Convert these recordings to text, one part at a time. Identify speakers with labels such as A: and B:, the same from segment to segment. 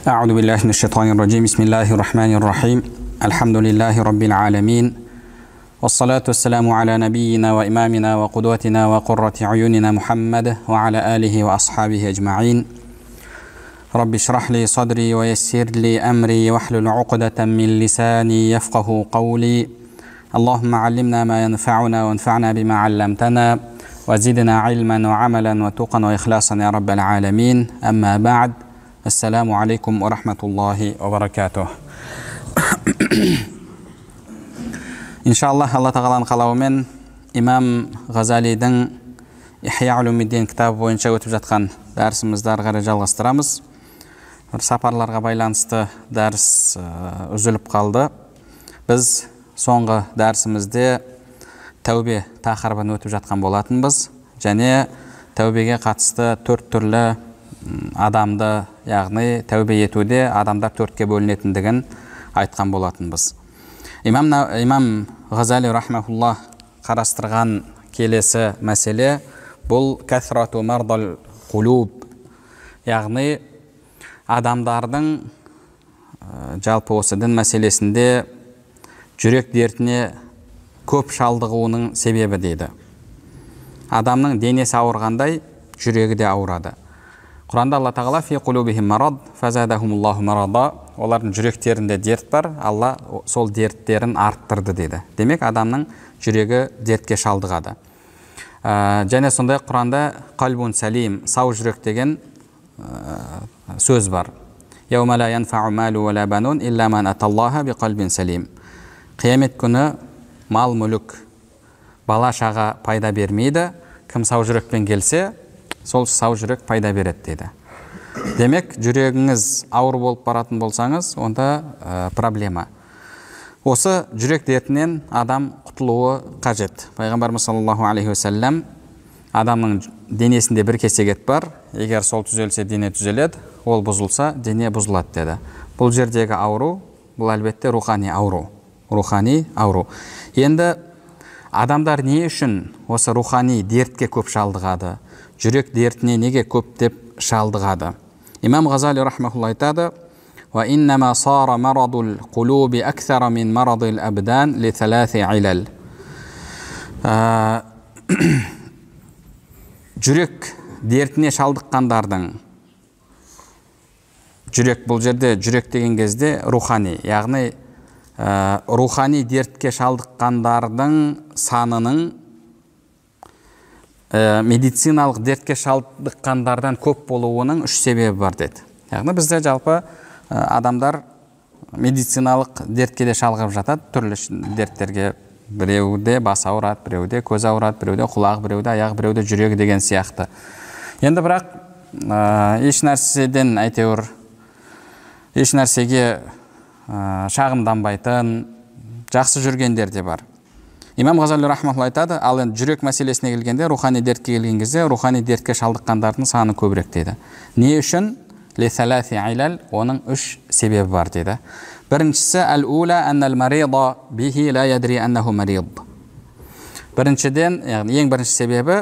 A: أعوذ بالله من الشيطان الرجيم. بسم الله الرحمن الرحيم. الحمد لله رب العالمين، والصلاة والسلام على نبينا وإمامنا وقدوتنا وقرة عيوننا محمد وعلى آله وأصحابه أجمعين. رب اشرح لي صدري ويسر لي أمري واحلل عقدة من لساني يفقه قولي. اللهم علمنا ما ينفعنا وانفعنا بما علمتنا وزدنا علما وعملا وتقا وإخلاصا يا رب العالمين. أما بعد، السلام عليكم ورحمة الله وبركاته. Иншаллах, Алла тағаланың қалауымен имам Ғазалидің Ихия Улумиддин кітабы бойынша өтіп жатқан дәрісімізді ары қарай жалғастырамыз. Бір сапарларға байланысты дәріс үзіліп қалды. Біз соңғы дәрісімізде тәубе тақырыбын өтіп жатқан болатынбыз, және тәубеге қатысты төрт түрлі адамды, яғни тәубе етуде адамдар төртке бөлінетіндігін айтқан болатынбыз. Имам Ғазали рахмахуллах қарастырған келесі мәселе бұл кәсрату мардал құлуб, яғни адамдардың жалпы осы дін мәселесінде жүрек дертіне көп шалдығуының себебі дейді. Адамның денесі ауырғандай жүрегі де ауырады. Құранда Алла тағала фи құлубихим марад фазадахумуллаху марада, олардың жүректерінде дерт бар, Алла сол дерттерін арттырды дейді. Демек, адамның жүрегі дертке шалдығады. Және сондай Құранда қалбун салим, сау жүрек деген сөз бар. Яума ла янфау малу ва ла банун илля ман аталлаха би қалбин салим. Қиямет күні мал мүлік, бала шаға пайда бермейді. Кім сау жүрекпен келсе, сол сау жүрек пайда береді дейді. Демек, жүрегіңіз ауыр болып баратын болсаңыз, онда проблема. Осы жүрек дертінен адам құтылуы қажет. Пайғамбарымыз саллаллаху алейхи уассалам адамның денесінде бір кесек ет бар, егер сол түзелсе, дене түзеледі, ол бұзылса, дене бұзылады деді. Бұл жердегі ауру, бұл әлбетте рухани ауру. Рухани ауру. Енді адамдар не үшін осы рухани дертке көп шалдығады? Жүрек дертіне неге көп деп шалдығады? Имам Ғазали рахмахулла айтады: «Ва иннама сара марадул қулуби аксара мин марадил абдан ли саласи илал». Жүрек дертіне шалдыққандардың, жүрек бұл жерде жүрек деген кезде рухани, яғни рухани дертке шалдыққандардың санының медициналық дертке шалдыққандардан көп болуының үш себебі бар деді. Яғни бізде жалпы адамдар медициналық дертке де шалғып жатады, түрлі дерттерге. Біреуде бас ауырады, біреуде көз ауырады, біреуде құлақ, біреуде аяқ, біреуде жүрегі деген сияқты. Енді бірақ еш нәрседен әйтеуір еш нәрсеге шағымданбайтын, жақсы жүргендер де бар. Имам Ғазали рахмахулла айтады, ал енді жүрек мәселесіне келгенде, рухани дертке келген кезде, рухани дертке шалдыққандардың саны көбірек дейді. Не үшін? Лисаласи илал, оның үш себебі бар дейді. Біріншісі, әл-ула әннәл марида бихи ла ядри әннәху марид. Біріншіден, яғни ең бірінші себебі,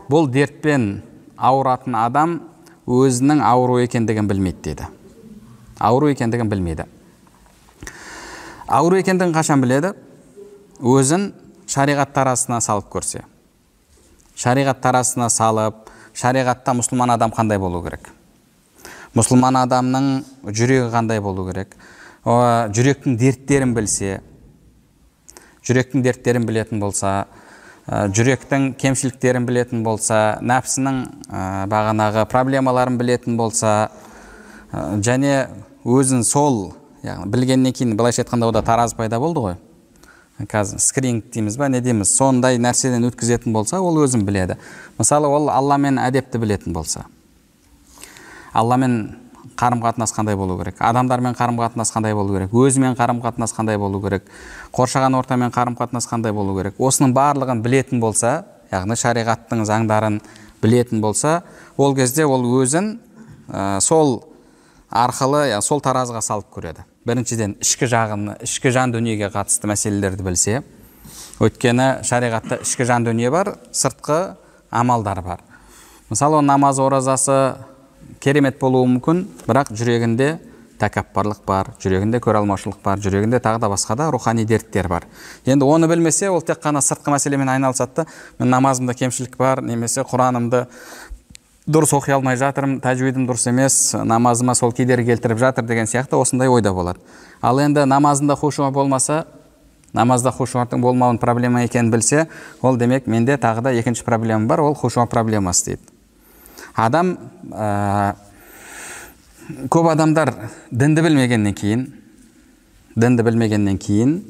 A: бұл дертпен ауыратын адам өзінің ауру екендігін білмейді дейді. Ауру екендігін білмейді. Ауру екендігін қашан біледі? Өзін шариғат тарасына салып көрсе. Шариғат тарасына салып, шариғатта мұсылман адам қандай болу керек? Мұсылман адамның жүрегі қандай болу керек? Жүректің дерттерін білсе, жүректің дерттерін білетін болса, жүректің кемшіліктерін білетін болса, нәпсінің бағанағы проблемаларын білетін болса, және өзін сол білгеннен кейін, былайша айтқанда, ода тараз пайда болды ғой. Қазір скрининг дейміз ба, не дейміз, сондай нәрседен өткізетін болса, ол өзін біледі. Мысалы, ол Алламен әдепті білетін болса, Алламен қарым-қатынас қандай болу керек, адамдармен қарым-қатынас қандай болу керек, өзімен қарым-қатынас қандай болу керек, қоршаған ортамен қарым-қатынас қандай болу керек, осының барлығын білетін болса, яғни шариғаттың заңдарын білетін болса, ол кезде ол өзін сол арқылы, сол таразыға салып көреді. Біріншіден, ішкі жан дүниеге қатысты мәселелерді білсе, өйткені шариғатта ішкі жан дүние бар, сыртқы амалдар бар. Мысалы, намаз оразасы керемет болуы мүмкін, бірақ жүрегінде тәкаппарлық бар, жүрегінде көре алмаушылық бар, жүрегінде тағы да басқа да рухани дерттер бар. Енді оны білмесе, ол тек қана сыртқы мәселемен айналысады. Мен намазымда кемшілік бар, немесе Құранымды дұрыс оқи алмай жатырмын, тәжвидім дұрыс емес, намазыма сол кедергі келтіріп жатыр деген сияқты осындай ойда болады. Ал енді намазында хушуа болмаса, намазда хушуаттың болмауын проблема екенін білсе, ол демек менде тағы да екінші проблема бар, ол хушуа проблемасы дейді. Адам, көп адамдар дінді білмегеннен кейін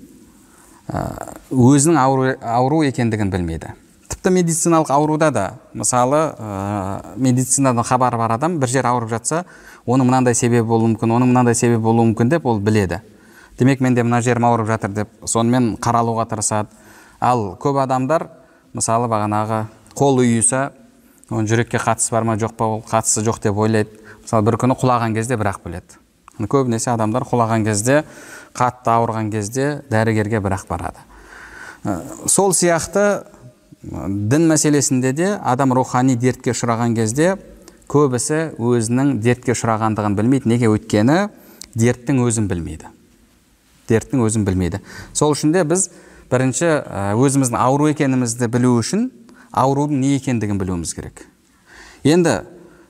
A: өзінің ауру екендігін білмейді. Тіпті медициналық ауруда да, мысалы, медицинадан хабар бар адам бір жер ауырып жатса, оның мынандай себебі болуы мүмкін, деп ол біледі. Демек менде мына жерім ауырып жатыр деп, сонымен қаралуға тырысады. Ал көп адамдар, мысалы, бағанағы қол үйісі, оның жүрекке қатысы бар ма, жоқ па, ол қатысы жоқ деп ойлайды. Мысалы, бір күні құлаған кезде бірақ біледі. Көбінесе адамдар құлаған кезде, қатты ауырған кезде дәрігерге бірақ барады. Сол сияқты дін мәселесінде де адам рухани дертке ұшыраған кезде көбісі өзінің дертке ұшырағандығын білмейді. Неге? Өйткені дерттің өзін білмейді. Сол үшін де біз бірінші өзіміздің ауру екенімізді білу үшін аурудың не екендігін білуіміз керек. Енді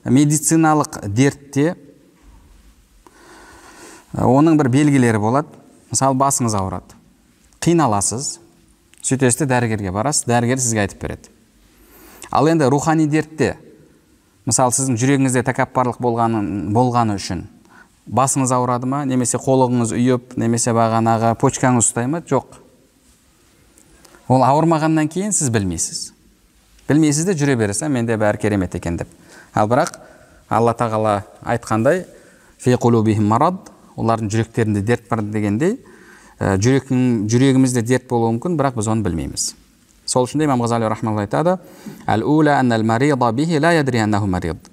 A: медициналық дертте оның бір белгілері болады. Мысалы, басыңыз ауырады, қиналасыз, сөйтесіз дәрігерге барасыз, дәрігер сізге айтып береді. Ал енді рухани дертте, мысалы, сіздің жүрегіңізде тәкаппарлық болғаны үшін басыңыз ауырады ма, немесе қолыңыз үйіп, немесе бағанағы почкаңыз ұстай ма? Жоқ. Ол ауырмағаннан кейін сіз білмейсіз. Білмейсіз де жүре бересіз, менде бәрі керемет екен деп. Ал бірақ Алла тағала айтқандай, фи қулубихим марад, олардың жүректерінде дерт бар дегендей, жүрегімізде дерт болуы мүмкін, бірақ біз оны білмейміз. Сол үшін де Имам Ғазали рахмаллаху айтады, әл-ула аннал марида бихи ла ядри аннаху марид.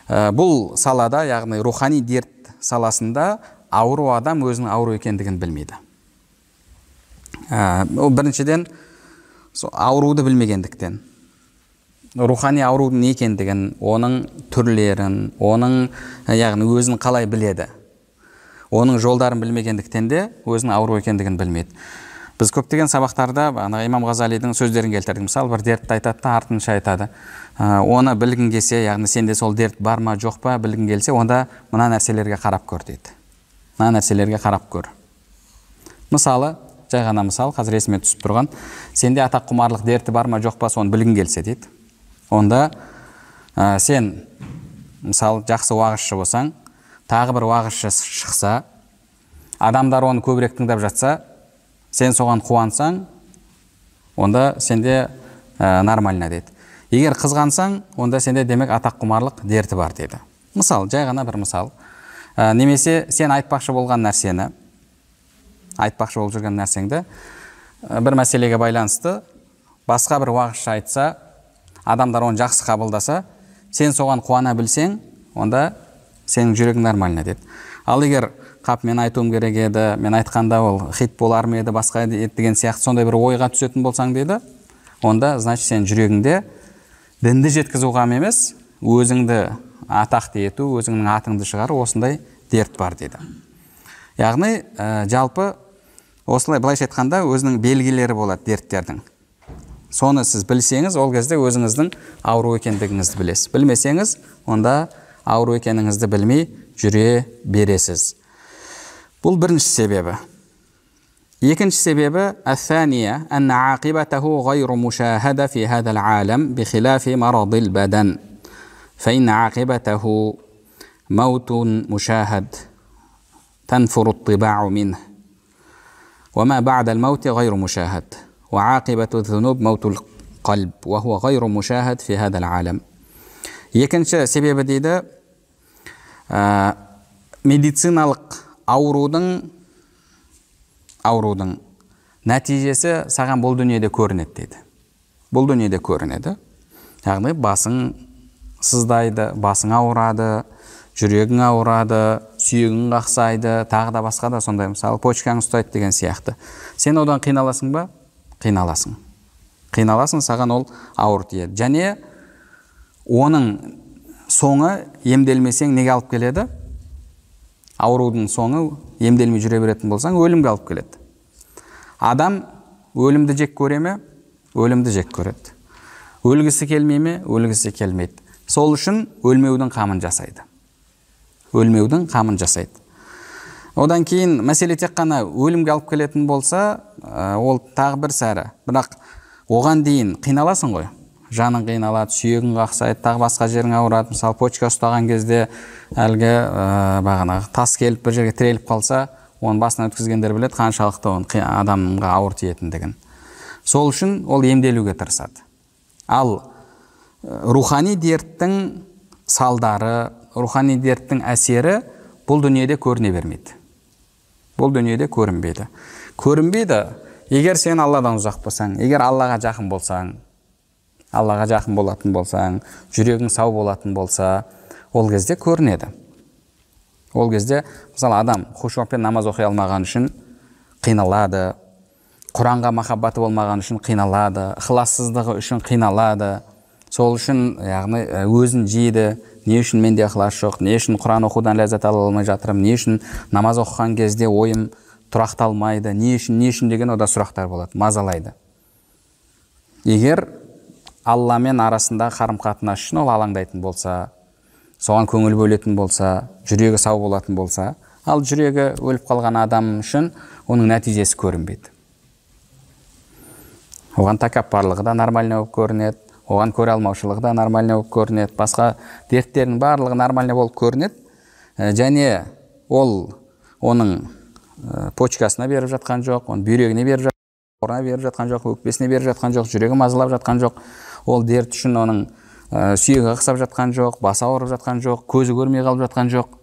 A: Бұл салада, яғни рухани дерт саласында ауру адам өзінің ауру екендігін білмейді. Біріншіден ауруды білмегендіктен, рухани аурудың не екендігін, оның түрлерін, оның яғни өзін қалай біледі, оның жолдарын білмегендіктен де өзінің ауру екендігін білмейді. Біз көптеген сабақтарда Имам Ғазалидің сөздерін келтірдік. Мысалы, бір дертті айтады да артынша айтады. Оны білгің келсе, яғни сенде сол дерт бар ма, жоқ па, білгің келсе, онда мына нәрселерге қарап көр дейді. Мына нәрселерге қарап көр. Мысалы, жай ғана мысал, қазір есіме түсіп тұрған, сенде атақ құмарлық дерті бар ма, жоқ па, соны білгің келсе дейді. Онда сен, мысалы, жақсы уағызшы болсаң, тағы бір уағызшы шықса, адамдар оны көбірек тыңдап жатса, сен соған қуансаң, онда сенде нормально дейді. Егер қызғансаң, онда сенде демек атақ құмарлық дерті бар дейді. Мысал, жай ғана бір мысал. Немесе сен айтпақшы болған нәрсені, айтпақшы болып жүрген нәрсеңді бір мәселеге байланысты басқа бір уағызшы айтса, адамдар оны жақсы қабылдаса, сен соған қуана білсең, онда сенің жүрегің нормально дейді. Ал егер қап мен айтуым керек еді, мен айтқанда ол хит болар ма еді, басқа деген сияқты сондай бір ойға түсетін болсаң дейді, онда значит сен жүрегіңде дінді жеткізуға емес, өзіңді атақты ету, өзіңнің атыңды шығару, осындай дерт бар дейді. Яғни жалпы осылай былайша айтқанда өзінің белгілері болады дерттердің. Соны сіз білсеңіз, ол кезде өзіңіздің ауру екендігіңізді білесіз. Білмесеңіз, онда ауру екеніңізді білмей жүре бересіз. Бұл бірінші себебі. Екінші себебі әс-сәния анна ақибатаху ғайру мушахада фи хадал алам би хилафи марадил бадан. Фаинна ақибатаху маутун мушахад танфуру аттибау минх. وما بعد الموت غير مشاهد وعاقبة الذنوب موت القلب وهو غير مشاهد في هذا العالم. Екінші себебі дейді, медициналық аурудың нәтижесі саған бұл дүниеде көрінеді дейді. Бұл дүниеде көрінеді. Яғни басың сыздайды, басың ауырады, жүрегің ауырады, сүйегің қақсайды, тағы да басқа да сондай, мысалы, почкаң ұстайды деген сияқты. Сен одан қиналасың ба? Қиналасың. Қиналасың, саған ол ауыр тиеді. Және оның соңы емделмесең неге алып келеді? аурудың соңы емделмей жүре беретін болсаң, өлімге алып келеді. Адам өлімді жек көре ме? Өлімді жек көреді. Өлгісі келмей ме? Өлгісі келмейді. Сол үшін өлмеудің қамын жасайды. Өлмеудің қамын жасайды. Одан кейін мәселе тек қана өлімге алып келетін болса, ол тағы бір сәрі. Бірақ оған дейін қиналасың ғой. Жаның қиналады, сүйегің қақсайды, тағы басқа жерің ауырады. Мысалы, почка ұстаған кезде әлгі бағанағы тас келіп бір жерге тіреліп қалса, оны басынан өткізгендер біледі, қаншалықты оның адамға ауыр тиетіндігін. Сол үшін ол емделуге тырысады. Ал рухани дерттің салдары, рухани дерттің әсері бұл дүниеде көріне бермейді. Бұл дүниеде көрінбейді. Көрінбейді, егер сен Алладан ұзақ болсаң, егер Аллаға жақын болсаң, Аллаға жақын болатын болсаң, жүрегің сау болатын болса, ол кезде көрінеді. Ол кезде, мысалы, адам хушуқпен намаз оқи алмаған үшін қиналады, Құранға махаббаты болмаған үшін қиналады, ықылассыздығы үшін қиналады. Сол үшін, яғни, өзін жейді, не үшін менде ықылас жоқ, не үшін Құран оқудан ләззат ала алмай жатырмын, не үшін намаз оқыған кезде ойым тұрақталмайды, не үшін деген ода сұрақтар болады, мазалайды. Егер Алламен арасында қарым-қатынас үшін ол алаңдайтын болса, соған көңіл бөлетін болса, жүрегі сау болатын болса, ал жүрегі өліп қалған адам үшін оның нәтижесі көрінбейді. Оған тәкаппарлығы да нормальный болып көрінеді, оған көре алмаушылығы да нормальный болып көрінеді, басқа дерттердің барлығы нормальный болып көрінеді, және ол оның почкасына беріп жатқан жоқ, оның бүйрегіне беріп жатқан, бауырына беріп жатқан жоқ, өкпесіне беріп жатқан жоқ, жүрегі мазалап жатқан жоқ, ол дерт үшін оның сүйегі қақсап жатқан жоқ, басы ауырып жатқан жоқ, көзі көрмей қалып жатқан жоқ.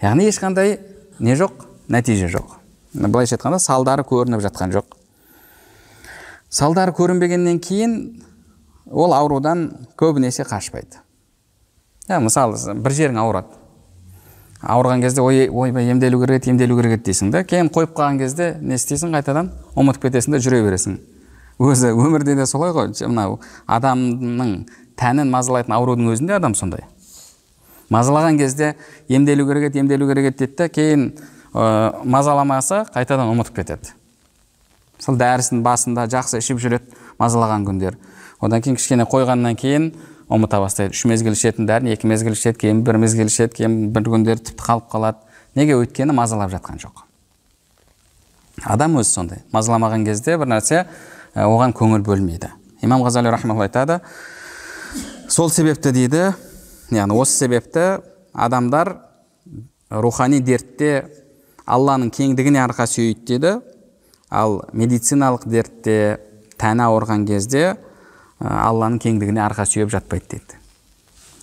A: Яғни ешқандай не жоқ, нәтиже жоқ. Былайша айтқанда, салдары көрініп жатқан жоқ. Салдары көрінбегеннен кейін ол аурудан көбінесе қашпайды. Мысалы, бір жерің ауырады. Ауырған кезде ойбай емделу керек дейсің да, кейін қойып қалған кезде не істейсің, қайтадан ұмытып кетесің де жүре бересің. Өзі өмірде де солай ғой. Мынау адамның тәнін мазалайтын аурудың өзінде адам сондай. Мазалаған кезде емделу керек дейді да, кейін мазаламаса қайтадан ұмытып кетеді. Сол дәрісін басында жақсы ішіп жүреді мазалаған күндер. Одан кейін кішкене қойғаннан кейін ұмыта бастайды. 3 мезгіл ішетін дәрін 2 мезгіл ішеді, кейін 1 мезгіл ішеді, кейін бір күндер тіпті қалып қалады. Неге? Өйткені мазалап жатқан жоқ. Адам өзі сондай. Мазаламаған кезде бір нәрсе оған көңіл бөлмейді. Имам Ғазали рахмалла айтады, сол себепті дейді, яғни осы себепті адамдар рухани дертте Алланың кеңдігіне арқа сүйейді дейді, ал медициналық дертте тәні ауырған кезде Алланың кеңдігіне арқа сүйеп жатпайды дейді.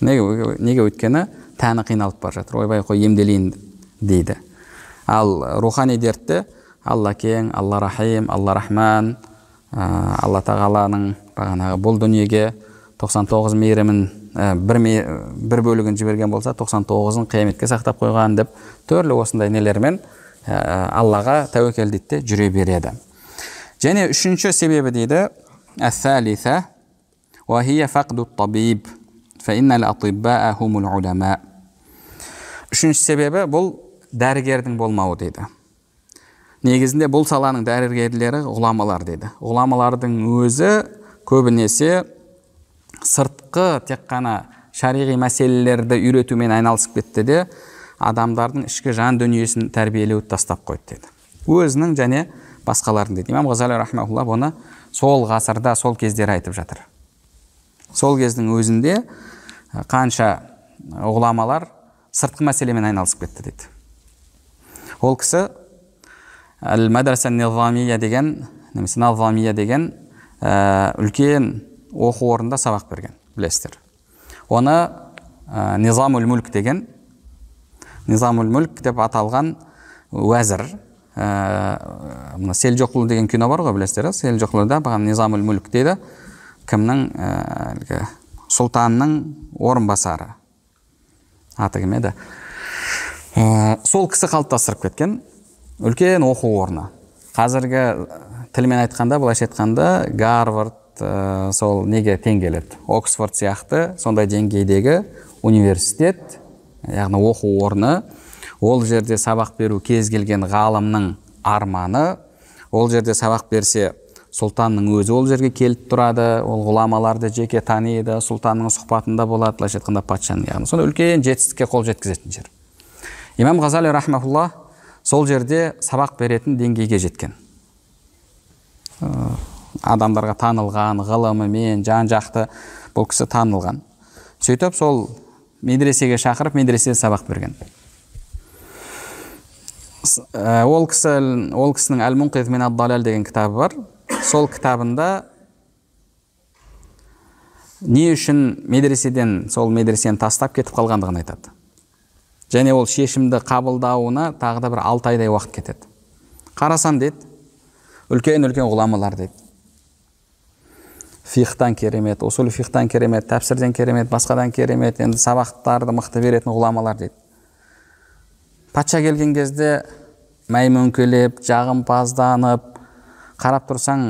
A: Неге? Өйткені тәні қиналып бар жатыр, ойбай қой емделейін дейді. Ал рухани дертте Алла кең, Алла рахим, Алла рахман, Алла тағаланың бағанағы бұл дүниеге 99 мейірімін бір бөлігін жіберген болса, 99-ын қияметке сақтап қойған деп түрлі осындай нелермен Аллаға тәуекел дейді, жүре береді. Және үшінші себебі дейді, әс-сәлиса ва хия фақду ат-табиб фа иннал атиббаа хумул улама. Үшінші себебі бұл дәрігердің болмауы дейді. Негізінде бұл саланың дәрігерлері ғұламалар дейді. Ғұламалардың өзі көбінесе сыртқы тек қана шариғи мәселелерді үйретумен айналысып кетті де, адамдардың ішкі жан дүниесін тәрбиелеуді тастап қойды дейді. Өзінің және басқалардың дейді. Имам Ғазали рахмаулла бұны сол ғасырда, сол кездері айтып жатыр. Сол кездің өзінде қанша ғұламалар сыртқы мәселемен айналысып кетті дейді. Ол кісі Әл-Мадраса Низамия деген, немесе Назамия деген үлкен оқу орнында сабақ берген, білесіздер. Оны Низамул Мүлк деген, Низамул Мүлк деп аталған уәзір, Селжоқлы деген кино бар ғой, білесіздер. Селжоқлыда баған Низамул Мүлк дейді, кімнің сұлтанның орынбасары. Аты кім еді? Сол кісі қалыптастырып кеткен үлкен оқу орны. Қазіргі тілмен айтқанда, былайша айтқанда, Гарвард сол неге тең келеді? Оксфорд сияқты сондай деңгейдегі университет, яғни оқу орны. Ол жерде сабақ беру кез келген ғалымның арманы. Ол жерде сабақ берсе, сұлтанның өзі ол жерге келіп тұрады, ол ғұламаларды жеке таниды, сұлтанның сұхбатында болады, былайша айтқанда патшаның, яғни сонда үлкен жетістікке қол жеткізетін жер. Имам Ғазали рахмаулла сол жерде сабақ беретін деңгейге жеткен. Адамдарға танылған, ғылымымен жан-жақты бұл кісі танылған. Сөйтіп сол медресеге шақырып, медреседе сабақ берген. Ол кісінің Әл-Мунқидh мин ад-далал деген кітабы бар. Сол кітабында не үшін медреседен, сол медресені тастап кетіп қалғандығын айтады. Және ол шешімді қабылдауына тағы да бір 6 айдай уақыт кетеді. Қарасам дейді, үлкен-үлкен ғұламалар дейді. Фихтан керемет, усул фихтан керемет, тәпсірден керемет, басқадан керемет, енді сабақтарды мықты беретін ғұламалар дейді. Патша келген кезде мәймөңкелеп, жағымпазданып, қарап тұрсаң,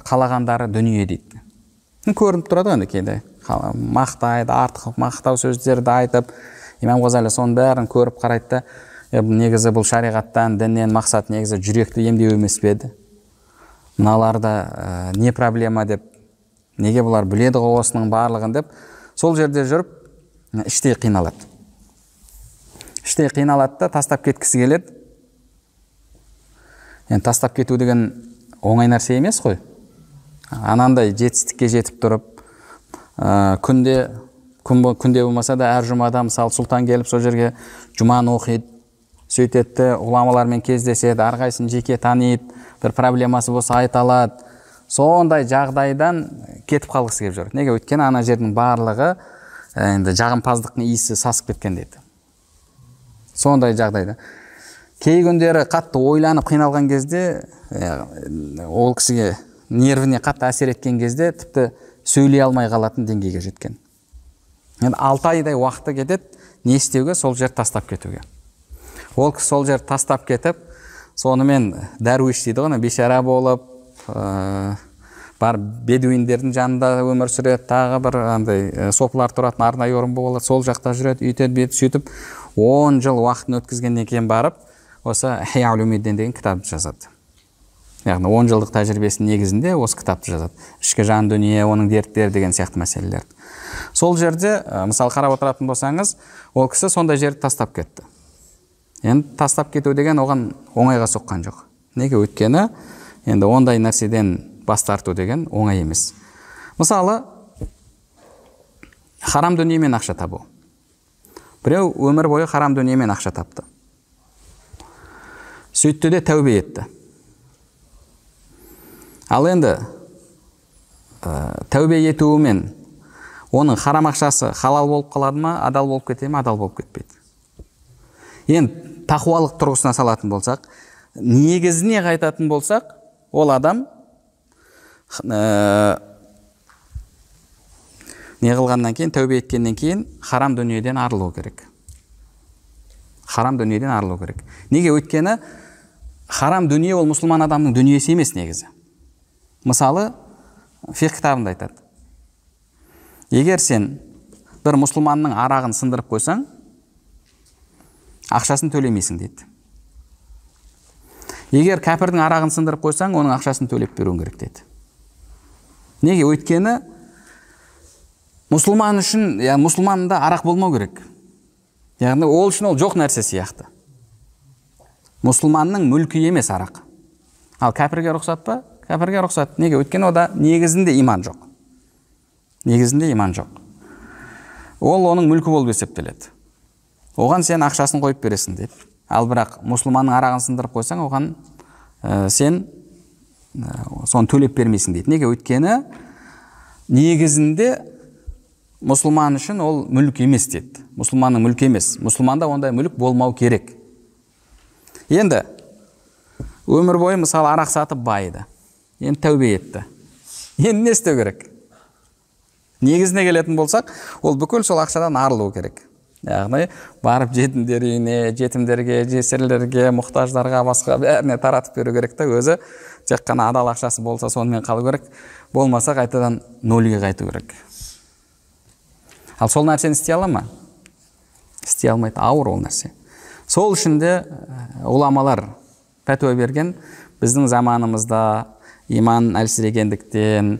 A: қалағандары дүние дейді. Көрініп тұрады ғой кейде. Мақтайды, артық мақтау сөздерді айтып, Имам Ғазали соның бәрін көріп қарайды да, негізі бұл шариғаттан, діннен мақсат негізі жүректі емдеу емес пе еді. Мыналарда не проблема деп, неге бұлар біледі ғой осының барлығын деп, сол жерде жүріп, іштей қиналады. Іштей қиналады да тастап кеткісі келеді. Енді тастап кету деген оңай нәрсе емес қой. Анандай жетістікке жетіп тұрып, күнде болмаса да әр жұмада мысалы сұлтан келіп сол жерге жұманы оқиды, сөйтеді, ғұламалармен кездеседі, әрқайсысын жеке таниды, бір проблемасы болса айта алады. Сондай жағдайдан кетіп қалғысы келіп жүр. Неге? Өйткені ана жердің барлығы енді жағымпаздықтың иісі сасып кеткен дейді. Сондай жағдайда. Кей күндері қатты ойланып қиналған кезде, ол кісіге нервіне қатты әсер еткен кезде тіпті сөйлей алмай қалатын деңгейге жеткен. Енді 6 айдай уақыты кетеді, не істеуге? Сол жер тастап кетуге. Ол кісі сол жер тастап кетіп, сонымен дәруиш дейді ғой, бейшара болып, бар бедуиндердің жанында өмір сүреді, тағы бір сопылар тұратын арнайы орын болады, сол жақта жүреді, үйтеді, бет сөйтіп 10 жыл уақытын өткізгеннен кейін барып, осы Ихя улумиддин деген кітапты жазады. Яғни 10 жылдық тәжірибесінің негізінде осы кітапты жазады. Ішкі жан дүние, оның дерттері деген сияқты мәселелерді. Сол жерде, мысалы қарап отыратын болсаңыз, ол кісі сондай жерді тастап кетті. Енді тастап кету деген оған оңайға соққан жоқ. Неге? Өйткені енді ондай нәрседен бас тарту деген оңай емес. Мысалы, харам дүниемен ақша табу. Біреу өмір бойы харам дүниемен ақша тапты. Сөйтті де тәубе етті. Ал енді тәубе етуімен оның харам ақшасы халал болып қалады ма, адал болып кете ме, адал болып кетпейді. Енді тақуалық тұрғысына салатын болсақ, негізіне қайтатын болсақ, ол адам не қылғаннан кейін, тәубе еткеннен кейін харам дүниеден арылу керек. Харам дүниеден арылу керек. Неге? Өйткені харам дүние ол мұсылман адамның дүниесі емес негізі. Мысалы, фиқ кітабында айтады. Егер сен бір мұсылманның арағын сындырып қойсаң, ақшасын төлемейсің дейді. Егер кәпірдің арағын сындырып қойсаң, оның ақшасын төлеп беруің керек дейді. Неге? Өйткені мұсылман үшін, мұсылманда арақ болмау керек. Яғни ол үшін ол жоқ нәрсе сияқты. Мұсылманның мүлкі емес арақ. Ал кәпірге рұқсат па? Кәпірге рұқсат. Неге? Өйткені ода негізінде иман жоқ. Негізінде иман жоқ. Ол оның мүлкі болып есептеледі. Оған сен ақшасын қойып бересің дейді. Ал бірақ мұсылманның арағын сындырып қойсаң, оған сен соны төлеп бермейсің дейді. Неге? Өйткені негізінде мұсылман үшін ол мүлік емес дейді. Мұсылманның мүлкі емес. Мұсылманда ондай мүлік болмау керек. Енді өмір бойы мысалы арақ сатып байыды. Енді тәубе етті. Енді не істеу керек? Негізіне келетін болсақ, ол бүкіл сол ақшадан арылу керек. Яғни барып жетімдер үйіне, жетімдерге, жесірлерге, мұқтаждарға, басқа бәріне таратып беру керек та, өзі тек қана адал ақшасы болса сонымен қалу керек. Болмаса қайтадан нөлге қайту керек. Ал сол нәрсені істей ала ма? Істей алмайды, ауыр ол нәрсе. Сол үшін де ғұламалар пәтуа берген, біздің заманымызда иман әлсірегендіктен,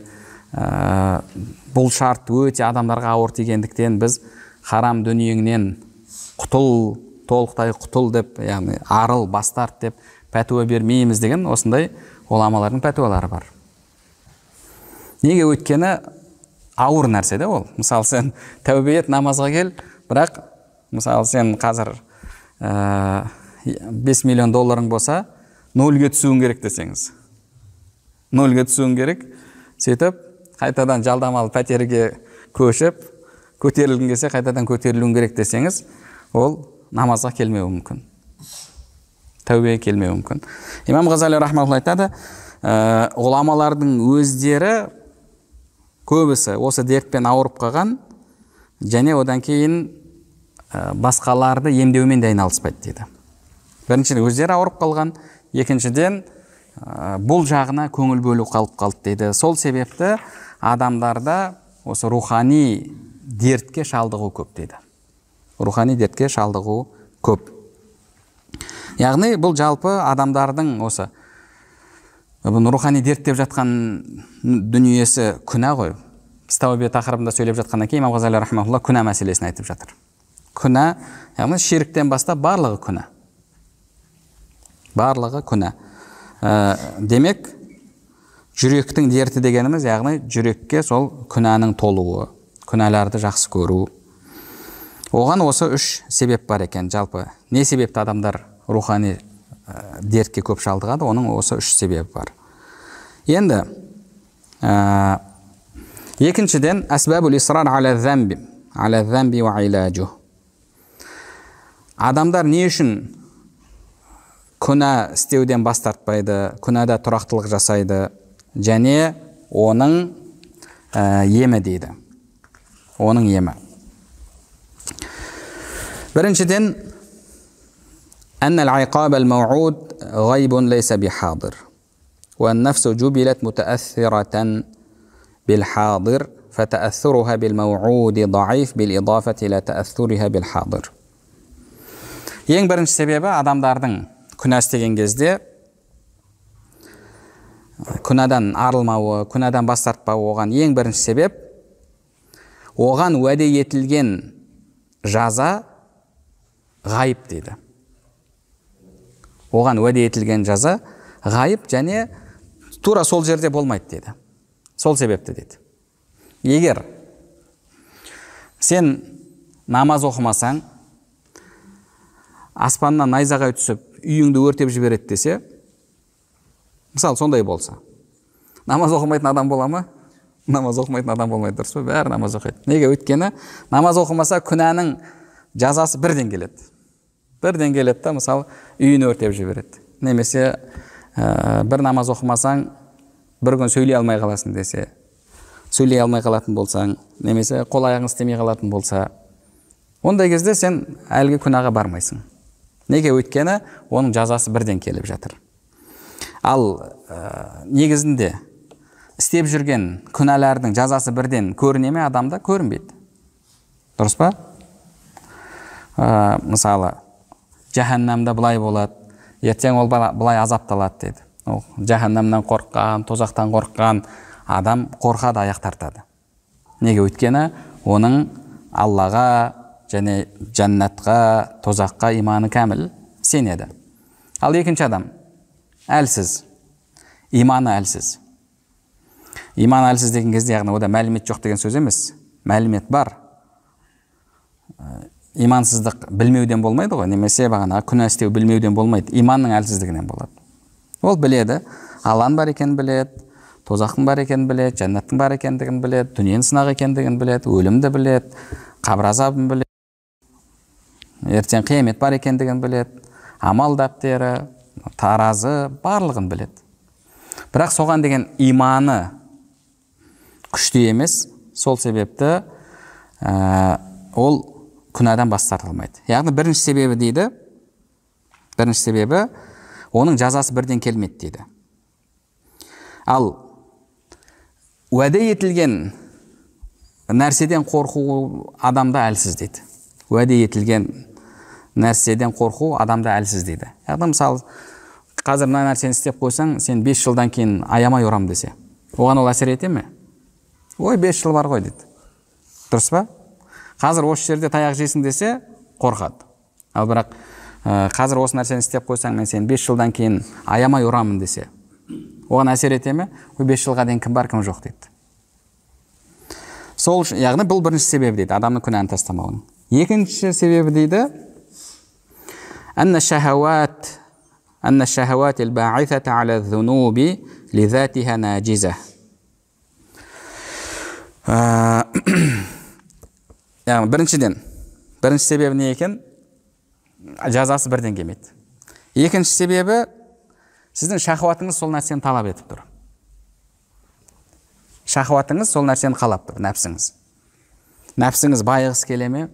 A: бұл шарт өте адамдарға ауыр тигендіктен біз харам дүниеңнен құтыл, толықтай құтыл деп, яғни арыл, бас тарт деп пәтуа бермейміз деген осындай ғұламалардың пәтуалары бар. Неге? Өйткені ауыр нәрсе де ол. Мысалы, сен тәубе ет, намазға кел, бірақ мысалы сен қазір 5 миллион долларың болса, нөлге түсуің керек десеңіз. Нөлге түсуің керек, сөйтіп, қайтадан жалдамалы пәтерге көшіп, көтерілгің келсе, қайтадан көтерілуің керек десеңіз, ол намазға келмеуі мүмкін. Тәубеге келмеуі мүмкін. Имам Ғазали рахматуллах айтады, ғұламалардың өздері көбісі осы дертпен ауырып қалған, және одан кейін басқаларды емдеумен де айналыспайды дейді. Біріншіден өздері ауырып қалған, екіншіден бұл жағына көңіл бөлу қалып қалды дейді. Сол себепті адамдарда осы рухани дертке шалдығу көп дейді. Рухани дертке шалдығу көп. Яғни бұл жалпы адамдардың осы рухани дерт деп жатқан дүниесі күнә ғой. Біз тәубе тақырыбында сөйлеп жатқаннан кейін Имам Ғазали рахматуллах күнә мәселесін айтып жатыр. Күнә, яғни ширктен бастап барлығы күнә. Барлығы күнә. Демек, жүректің дерті дегеніміз, яғни жүрекке сол күнәнің толуы, күнәларды жақсы көру. Оған осы үш себеп бар екен. Жалпы не себепті адамдар рухани дертке көп шалдығады? Оның осы үш себебі бар. Енді екіншіден асбабул исрар аля замби ва илажу. Адамдар не үшін күнә істеуден бас тартпайды, күнәда тұрақтылық жасайды, және оның емі дейді. Оның емі. Біріншіден, أن العقاب الموعود غيب ليس بحاضر والنفس جبلت متأثرة بالحاضر فتأثرها بالموعود ضعيف بالإضافة إلى تأثرها بالحاضر. Ең бірінші себебі адамдардың күнә істеген кезде күнәдан арылмауы, күнәдан бас тартпауы оған ең бірінші себеп, оған уәде етілген жаза ғайып дейді. Оған уәде етілген жаза ғайып және тура сол жерде болмайды дейді. Сол себепті дейді. Егер сен намаз оқымасаң, аспаннан найзағай түсіп, үйіңді өртеп жібереді десе, мысалы сондай болса, намаз оқымайтын адам бола ма? Намаз оқымайтын адам болмайды, дұрыс па? Бәрі намаз оқиды. Неге? Өйткені намаз оқымаса күнәнің жазасы бірден келеді. Бірден келеді да, мысалы, үйін өртеп жібереді. Немесе бір намаз оқымасаң, бір күн сөйлей алмай қаласың десе, сөйлей алмай қалатын болсаң, немесе қол аяғың істемей қалатын болса, ондай кезде сен әлгі күнәға бармайсың. Неге? Өйткені оның жазасы бірден келіп жатыр. Ал негізінде істеп жүрген күнәлардың жазасы бірден көріне ме адамда? Көрінбейді. Дұрыс па? Мысалы, жаһаннамда былай болады, ертең ол былай азапталады деді. Жаһаннамнан қорыққан, тозақтан қорыққан адам қорқады, аяқ тартады. Неге? Өйткені оның Аллаға және жәннатқа, тозаққа иманы кәміл сенеді. Ал екінші адам әлсіз, иманы әлсіз. Иманы әлсіз деген кезде, яғни ода мәлімет жоқ деген сөз емес. Мәлімет бар. Имансыздық білмеуден болмайды ғой, немесе бағана күнә істеу білмеуден болмайды. Иманның әлсіздігінен болады. Ол біледі, Алланың бар екенін біледі, тозақтың бар екенін біледі, жәннаттың бар екендігін біледі, дүниенің сынақ екендігін біледі, өлімді біледі, қабір азабын біледі, ертең қиямет бар екендігін біледі, амал дәптері, таразы, барлығын біледі. Бірақ соған деген иманы күшті емес, сол себепті ол күнәдан бас тартылмайды. Яғни бірінші себебі дейді, бірінші себебі оның жазасы бірден келмейді дейді. Ал уәде етілген нәрседен қорқу адамда әлсіз дейді. Уәде етілген нәрседен қорқу адамды әлсіз дейді. Яғни мысалы қазір мына нәрсені істеп қойсаң, сен 5 жылдан кейін аямай ұрам десе, оған ол әсер ете ме? Ой, 5 жыл бар ғой дейді. Дұрыс па? Қазір осы жерде таяқ жейсің десе, қорқады. Ал бірақ қазір осы нәрсені істеп қойсаң, мен сен 5 жылдан кейін аямай ұрамын десе, оған әсер ете ме? Ой, 5 жылға дейін кім бар, кім жоқ дейді. Сол, яғни бұл бірінші себебі дейді, адамның күнәні тастамауының. Екінші себебі дейді, أن الشهوات الباعثة على الذنوب لذاتها ناجزة. Бірінші себебі не екен? Жазасы бірден келмейді. Екінші себебі, сіздің шахуатыңыз сол нәрсені талап етіп тұр. Шахуатыңыз сол нәрсені қалап тұр, нәпсіңіз. Нәпсіңіз байығысы келе ме?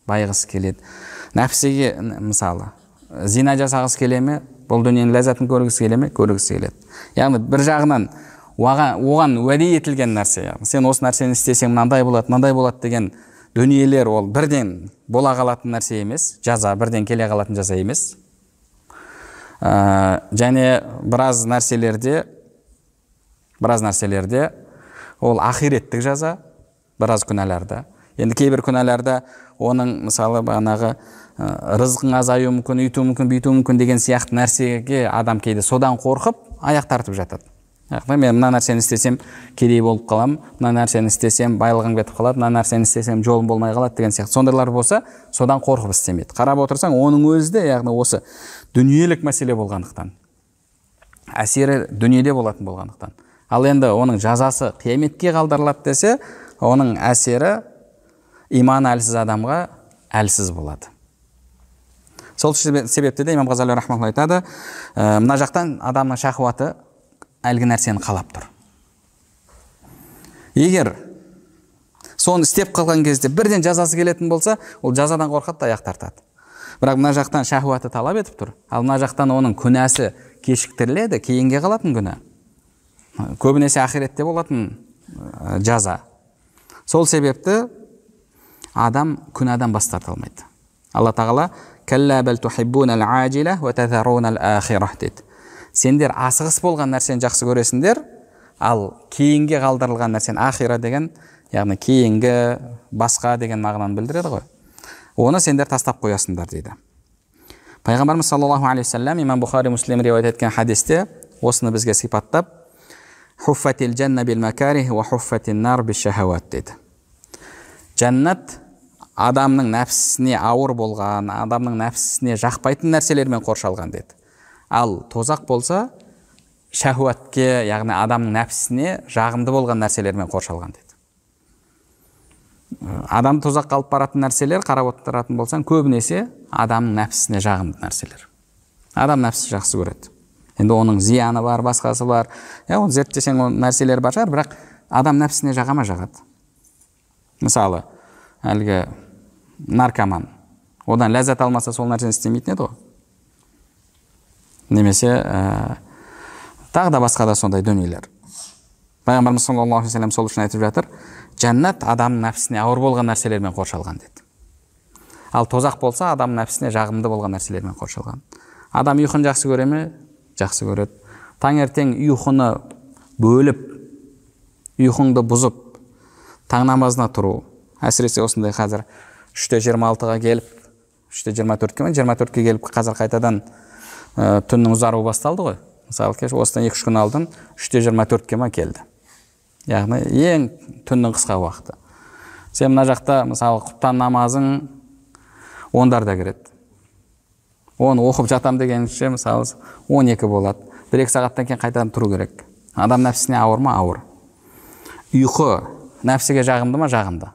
A: Байығысы келеді. Нәпсіге, мысалы, зина жасағысы келе ме? Бұл дүниенің ләззатын көргісі келе ме? Көргісі келеді. Яғни бір жағынан оған уәде етілген нәрсе, сен осы нәрсені істесең мынандай болады деген дүниелер ол бірден бола қалатын нәрсе емес, жаза бірден келе қалатын жаза емес. Және біраз нәрселерде ол ахиреттік жаза, біраз күнәларда. Енді кейбір күнәларда оның мысалы бағанағы рызқың азаюы мүмкін, үйту мүмкін, бүйту мүмкін деген сияқты нәрсеге адам кейде содан қорқып аяқ тартып жатады. Мен мына нәрсені істесем кедей болып қалам, мына нәрсені істесем байлығым кетіп қалады, мына нәрсені істесем жолым болмай қалады деген сияқты. Сондайлар болса, содан қорқып істемейді. Қарап отырсаң, оның өзі де, яғни осы дүниелік мәселе болғандықтан, әсері дүниеде болатын болғандықтан. Ал енді оның жазасы қияметке қалдырылады десе, оның әсері иманы әлсіз адамға әлсіз болады. Сол себепті де имам Ғазали рахматулла айтады, мына жақтан адамның шахуаты әлгі нәрсені қалап тұр. Егер соны істеп қалған кезде бірден жазасы келетін болса, ол жазадан қорқады да аяқ тартады. Бірақ мына жақтан шахуаты талап етіп тұр. Ал мына жақтан оның күнәсі кешіктіріледі, кейінге қалатын күнә. Көбінесе ахиретте болатын жаза. Сол себепті адам күнәдан бас тарта алмайды. Алла тағала «Кәллә бәл тухиббунал аджила ва тазарунал ахирах» дейді. Сендер асығыс болған нәрсені жақсы көресіңдер, ал кейінге қалдырылған нәрсені ахира деген, яғни кейінгі, басқа деген мағынаны білдіреді ғой. Оны сендер тастап қоясыңдар дейді. Пайғамбарымыз саллаллаху алейхи вассалам имам Бухари Муслим риуаят еткен хадисте осыны бізге сипаттап, «Хуффатил жанна бил макарих ва хуффатин нар бис шахават» дейді. Жәннат адамның нәпсісіне ауыр болған, адамның нәпсісіне жақпайтын нәрселермен қоршалған дейді. Ал тозақ болса, шахуатке, яғни адамның нәпсісіне жағымды болған нәрселермен қоршалған дейді. Адам тозақ қалып баратын нәрселер, қарап отыратын болсаң, көбінесе адамның нәпсісіне жағымды нәрселер. Адам нәпсі жақсы көреді. Енді оның зияны бар, басқасы бар. Оны зерттесең нәрселер бар шығар, бірақ адам нәпсісіне жағама жағады. Мысалы, әлгі наркоман, одан ләззат алмаса сол нәрсені істемейтін еді ғой. Немесе тағы да басқа да сондай дүниелер. Пайғамбарымыз саллаллаху алейхи ва саллям сол үшін айтып жатыр, жәннат адамның нәпсісіне ауыр болған нәрселермен қоршалған деді. Ал тозақ болса, адамның нәпсісіне жағымды болған нәрселермен қоршалған. Адам ұйқыны жақсы көре ме? Жақсы көреді. Таңертең ұйқыны бөліп, ұйқыңды бұзып, таң намазына тұру. Әсіресе осындай қазір 3:26-ға келіп, 3:24-ке келіп, қазір қайтадан түннің ұзаруы басталды ғой. Мысалы, осыдан 2-3 күн алдын 3:24-ке келді. Яғни ең түннің қысқа уақыты. Сен мына жақта, мысалы, құптан намазың 10-дарда кіреді. Оны оқып жатам дегенше, мысалы, 12 болады. 1-2 сағаттан кейін қайтадан тұру керек. Адам нәпсісіне ауыр ма? Ауыр. Ұйқы нәпсіге жағымды ма? Жағымды.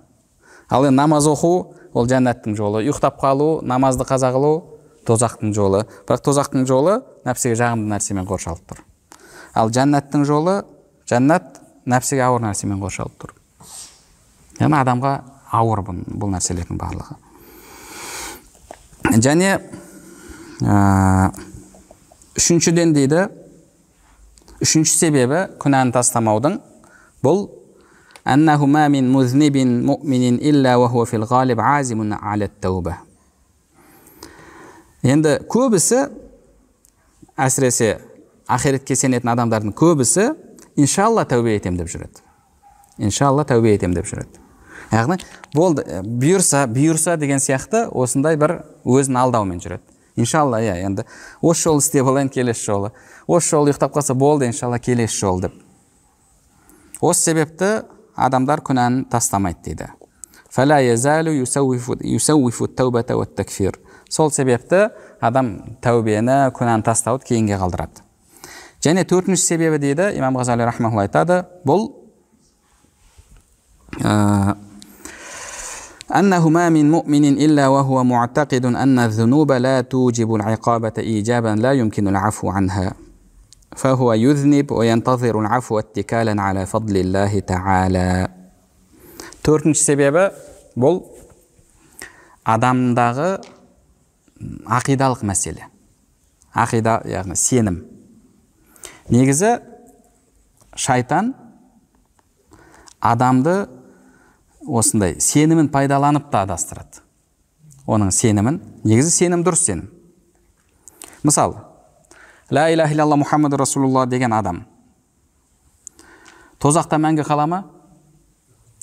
A: Ал енді намаз оқу, ол жәннаттың жолы. Ұйықтап қалу, намазды қаза қылу, тозақтың жолы. Бірақ тозақтың жолы нәпсіге жағымды нәрсемен қоршалып тұр. Ал жәннаттың жолы, жәннат нәпсіге ауыр нәрсемен қоршалып тұр. Яғни адамға ауыр бұл нәрселердің барлығы. Және үшіншіден дейді, үшінші себебі күнәні тастамаудың бұл أنه ما من مذنب مؤمن إلا وهو في الغالب عازم على التوبة. Енді көбісі, әсіресе ақиретке сенетін адамдардың көбісі иншалла тәубе етем деп жүреді. Иншалла тәубе етем деп жүреді. Яғни болды, бұйырса деген сияқты осындай бір өзін алдаумен жүреді. Иншалла, енді осы жолы істеп алайын, келесі жолы. Осы жолы ұйықтап қалса болды, иншалла келесі жолы деп. Осы себепті адамдар күнәні тастамайды дейді. Фәлә язалу юсауифу тәубата ва такфир. Сол себепті адам тәубені, күнәні тастауды кейінге қалдырады. Және төртінші себебі дейді, имам Ғазали рахмаулла айтады, бұл أنه ما من مؤمن إلا وهو معتقد أن الذنوب لا توجب العقابة إيجابا لا يمكن العفو عنها فهو يذنب وينتظر العفو اتكالا على فضل الله تعالى. Төртінші себебі бұл адамдағы ақидалық мәселе. Ақида, яғни сенім. Негізі шайтан адамды осындай сенімін пайдаланып та адастырады. Оның сенімін, негізі сенім дұрыс сенім. Мысалы, ла иляха иллаллах Мұхаммаду Расулулла деген адам тозақта мәңгі қала ма?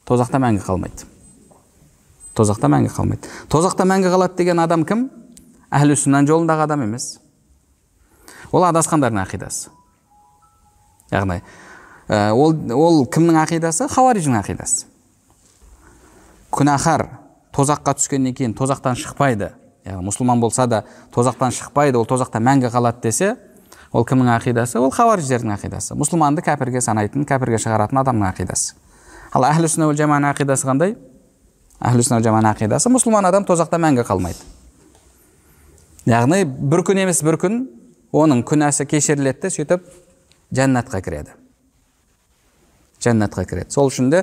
A: Тозақта мәңгі қалмайды. Тозақта мәңгі қалмайды. Тозақта мәңгі қалады деген адам кім? Әхлі сүннат жолындағы адам емес. Ол адасқандардың ақидасы. Яғни, ол кімнің ақидасы? Хауаридждің ақидасы. Күнәһар тозаққа түскеннен кейін тозақтан шықпайды. Яғни, мұсылман болса да тозақтан шықпайды, ол тозақта мәңгі қалады десе, ол кімнің ақидасы? Ол хауаридждердің ақидасы. Мұсылманды кәпірге санайтын, кәпірге шығаратын адамның ақидасы. Ал әхлі сүннат уал жаманың ақидасы қандай? Әхлі сүннат уал жаманың ақидасы мұсылман адам тозақта мәңгі қалмайды. Яғни, бір күн емес бір күн оның күнәсі кешіріледі, сөйтіп жәннатқа кіреді. Жәннатқа кіреді. Сол үшін де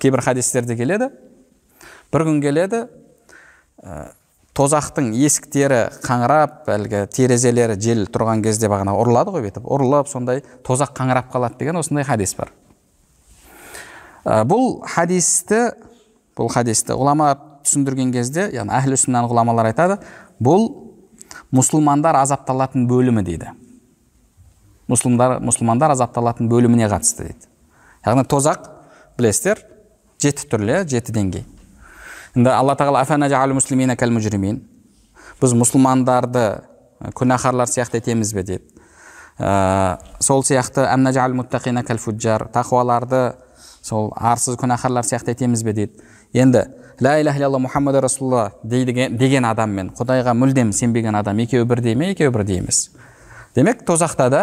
A: кейбір хадистерде келеді. Бір күн келеді, тозақтың есіктері қаңырап, әлгі терезелері жел тұрған кезде бағана ұрылады ғой, бетіп, ұрылып, сондай тозақ қаңырап қалады деген осындай хадис бар. Бұл хадисті ғұламалар түсіндірген кезде, яғни әхлі сүннат ғұламалар айтады, бұл мұсылмандар азапталатын бөлімі дейді. Мұсылмандар азапталатын бөліміне қатысты дейді. Яғни тозақ, білесіздер, 7 түрлі, 7 деңгей. Енді Алла тағала афанажалу муслимина кәл мужримин. Біз мұсылмандарды күнәһарлар сияқты етеміз бе дейді. Сол сияқты амнажалу муттақина кәл фуджар. Тақуаларды сол арсыз күнәһарлар сияқты етеміз бе дейді. Енді ла иляха иллаллах Мұхаммаду Расулулла деген адам мен Құдайға мүлдем сенбеген адам екеуі бірдей ме? Екеуі бірдей емес. Демек, тозақта да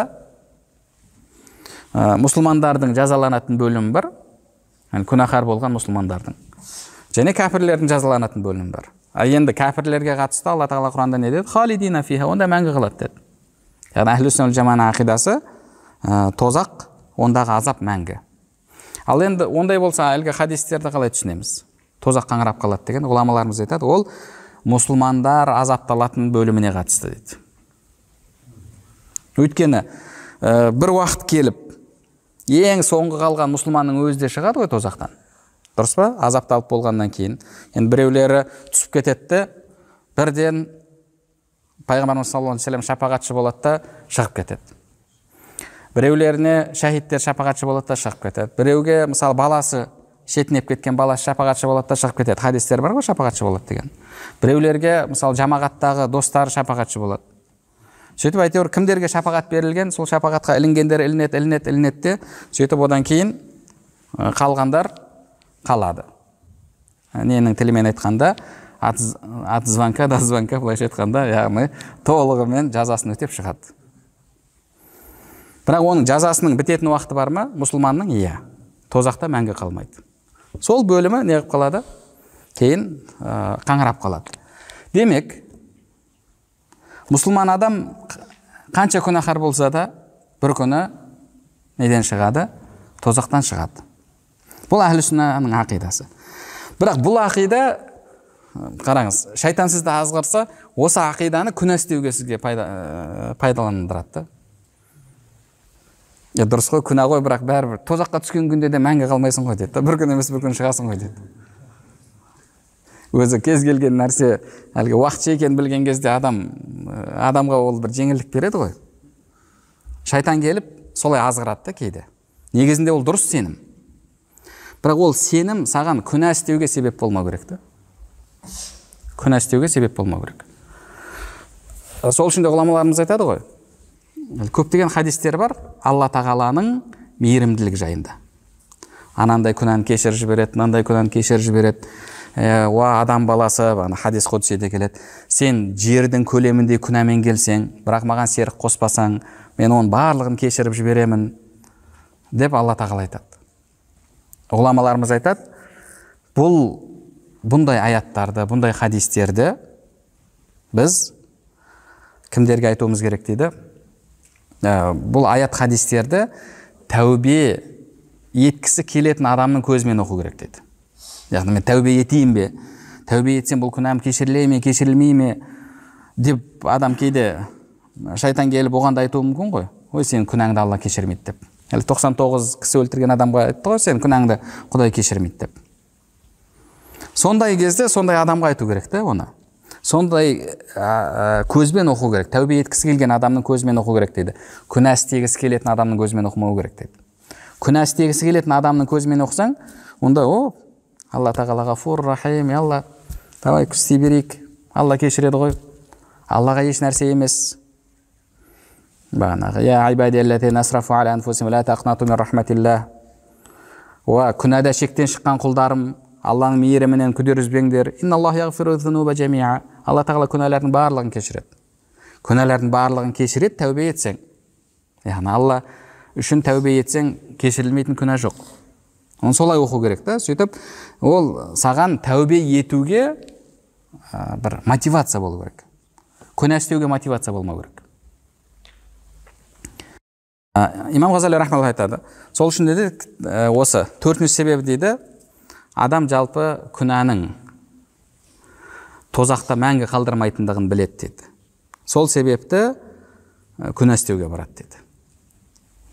A: мұсылмандардың жазаланатын бөлімі бар, күнәһар болған мұсылмандардың. Және кәпірлердің жазаланатын бөлімі бар. Енді кәпірлерге қатысты Алла тағала Құранда не деді? Халидина фиха, онда мәңгі қалады деді. Яғни әхлі сүннат жаманың ақидасы тозақ, ондағы азап мәңгі. Ал енді ондай болса, әлгі хадистерді қалай түсінеміз? Тозақ қаңырап қалады деген ғұламаларымыз айтады, ол мұсылмандар азапталатын бөліміне қатысты дейді. Өйткені бір уақыт келіп, ең соңғы қалған мұсылманның өзі де шығады ғой тозақтан. Дұрыс па? Азапталып болғаннан кейін. Енді біреулері түсіп кетеді, бірден Пайғамбарымыз саллаллаху алейхи ва саллям шапағатшы болады да шығып кетеді. Біреулеріне шәһидтер шапағатшы болады да шығып кетеді. Біреуге, мысалы, баласы шетінеп кеткен баласы шапағатшы болады да шығып кетеді. Хадистер бар ғой, шапағатшы болады деген. Біреулерге, мысалы, жамағаттағы достары шапағатшы болады. Сөйтіп әйтеуір кімдерге шапағат берілген, сол шапағатқа ілінгендер ілінеді де, сөйтіп одан кейін қалғандар қалады. Ненің тілімен айтқанда, ат звонка, да звонка, былайша айтқанда, яғни толығымен жазасын өтеп шығады. Бірақ оның жазасының бітетін уақыты бар ма? Мұсылманның, иә, тозақта мәңгі қалмайды. Сол бөлімі не қылып қалады? Кейін қаңырап қалады. Демек, мұсылман адам қанша күнәһар болса да, бір күні неден шығады? Тозақтан шығады. Бұл әхлі сүннатның ақидасы. Бірақ бұл ақида, қараңыз, шайтан сізді азғырса, осы ақиданы күнә істеуге сізге пайдаландырады. Дұрыс қой, күнә ғой, бірақ бәрібір тозаққа түскен күнде де мәңгі қалмайсың ғой дейді. Бір күн емес бір күн шығасың ғой дейді. өзі кез келген нәрсе әлгі уақытша екенін білген кезде адамға ол бір жеңілдік береді ғой. Шайтан келіп солай азғырады да кейде. Негізінде ол дұрыс сенім. Бірақ ол сенім саған күнә істеуге себеп болмау керек та. Күнә істеуге себеп болмау керек. Сол үшін де ғұламаларымыз айтады ғой. Көптеген хадистер бар Алла тағаланың мейірімділігі жайында. Анандай күнәні кешіріп жібереді, мынандай күнәні кешіріп жібереді. Адам баласы, хадис құдсиде келеді. Сен жердің көлеміндей күнәмен келсең, бірақ маған серік қоспасаң, мен оның барлығын кешіріп жіберемін деп Алла тағала айтады. Ғұламаларымыз айтады, бұндай аяттарды, бұндай хадистерді біз кімдерге айтуымыз керек дейді? Бұл аят хадистерді тәубе еткісі келетін адамның көзімен оқу керек дейді. Яғни мен тәубе етейін бе? Тәубе етсем бұл күнәм кешіріле ме, кешірілмей ме? Деп адам кейде шайтан келіп оғанда айтуы мүмкін ғой. Ой, сен күнәңді Алла кешірмейді деп. 99 кісі өлтірген адамға айтты ғой, сен күнәңді Құдай кешірмейді деп. Сондай кезде сондай адамға айту керек те оны. Сондай көзбен оқу керек. Тәубе еткісі келген адамның көзімен оқу керек дейді. Күнә істегісі келетін адамның көзімен оқымау керек дейді. Күнә істегісі келетін адамның көзімен оқысаң, онда Алла тағала ғафур рахим, Алла, давай күстей берейік. Алла кешіреді ғой. Аллаға еш нәрсе емес. Бағанағы, я айбадияллатин асрафу аля анфусим ла тақнату мин рахматилlah. Күнәда шектен шыққан құлдарым, Алланың мейірімінен күдер үзбеңдер. Инналлах яғфиру зунуба жамиа. Алла тағала күнәлердің барлығын кешіреді. Күнәлердің барлығын кешіреді, тәубе етсең. Яғни Алла үшін тәубе етсең, кешірілмейтін күнә жоқ. Оны солай оқу керек та. Сөйтіп, ол саған тәубе етуге бір мотивация болу керек. Күнә істеуге мотивация болмау керек. Имам Ғазали рахмаллах айтады. Сол үшін деді, осы төртінші себебі дейді, адам жалпы күнәнің тозақта мәңгі қалдырмайтындығын біледі деді. Сол себепті күнә істеуге барады деді.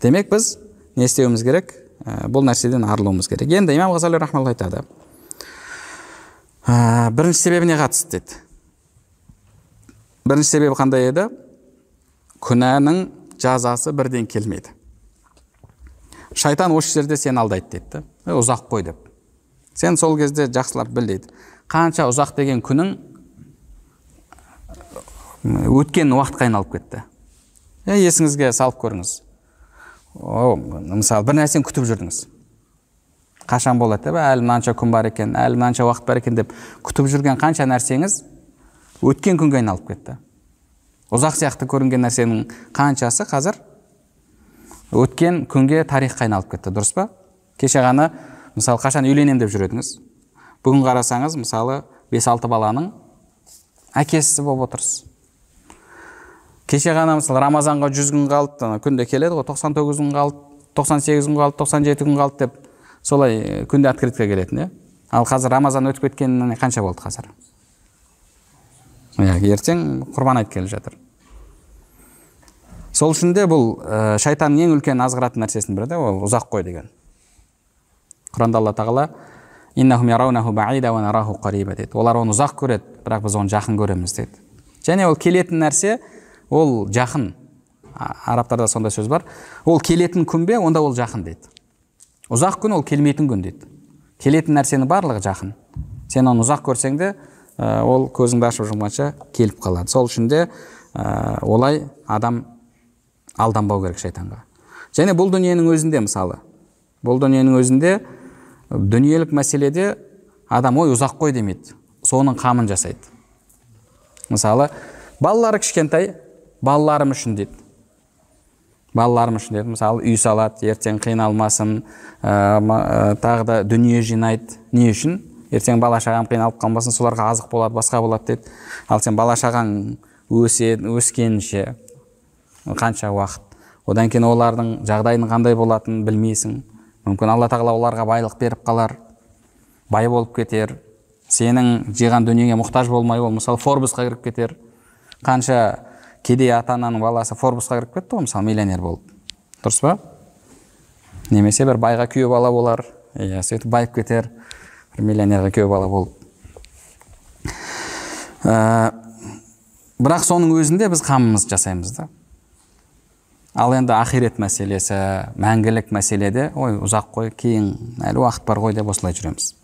A: Демек біз не істеуіміз керек? Бұл нәрседен арылуымыз керек. Енді Имам Ғазали рахмаллах айтады. Бірінші себебіне қатысты деді. Бірінші себебі қандай еді? Күнәнің жазасы бірден келмейді. Шайтан осы жерде сені алдайды деді. Ұзақ қой деп. Сен сол кезде жақсылап біл дейді. Қанша ұзақ деген күнің өткен уақытқа айналып кетті. Есіңізге салып көріңіз. Мысалы, бір нәрсені күтіп жүрдіңіз. Қашан болады деп, әлі мынанша күн бар екен, әлі мынанша уақыт бар екен деп күтіп жүрген қанша нәрсеңіз өткен күнге айналып кетті. Ұзақ сияқты көрінген нәрсенің қаншасы қазір өткен күнге тарихқа айналып кетті, дұрыс па? Кеше ғана, мысалы, қашан үйленем деп жүредіңіз. Бүгін қарасаңыз, мысалы, 5-6 баланың әкесі болып отырсыз. Кеше ғана, мысалы, Рамазанға 100 күн қалды, күнде келеді ғой, 99 күн қалды, 98 күн қалды, 97 күн қалды деп, солай күнде открытка келетін, е? Ал қазір Рамазан өтіп кеткеніне қанша болды қазір? Ертең құрбан айт келіп жатыр. Сол үшін де бұл шайтанның ең үлкен азғыратын нәрсесін бірі де, ол ұзақ қой деген. Құранда Алла тағала иннахум яраунаһу баида ва нараху қариба дейді. Олар оны ұзақ көреді, бірақ біз оны жақын көреміз дейді. Және ол келетін нәрсе, ол жақын. Арабтарда сондай сөз бар. Ол келетін күн бе, онда ол жақын дейді. Ұзақ күн ол келмейтін күн дейді. Келетін нәрсенің барлығы жақын. Сен оны ұзақ көрсең де, ол көзіңді ашып жұмғанша келіп қалады. Сол үшін де олай адам алданбау керек шайтанға. Және бұл дүниенің өзінде, мысалы, бұл дүниенің өзінде дүниелік мәселеде адам ой ұзақ қой демейді. Соның қамын жасайды. Мысалы, балалары кішкентай, балаларым үшін дейді. Балаларым үшін дейді. Мысалы, үй салады, ертең қиналмасын, тағы да дүние жинайды. Не үшін? Ертең бала шағам қиналып қалмасын, соларға азық болады, басқа болады дейді. Ал сен бала шағаң өскенше қанша уақыт, одан кейін олардың жағдайының қандай болатынын білмейсің. Мүмкін Алла тағала оларға байлық беріп қалар, бай болып кетер, сенің жиған дүниеңе мұқтаж болмай, ол мысалы Форбсқа кіріп кетер. Қанша кедей ата-ананың баласы Форбсқа кіріп кетті ғой, мысалы миллионер болып. Дұрыс па? Немесе бір байға күйеу бала болар, сөйтіп байып кетер, бір миллионерға күйеу бала болып. Бірақ соның өзінде біз қамымыз жасаймыз да. Ал енді ақирет мәселесі, мәңгілік мәселеде, ой, ұзақ қой, кейін әлі уақыт бар ғой деп осылай жүреміз.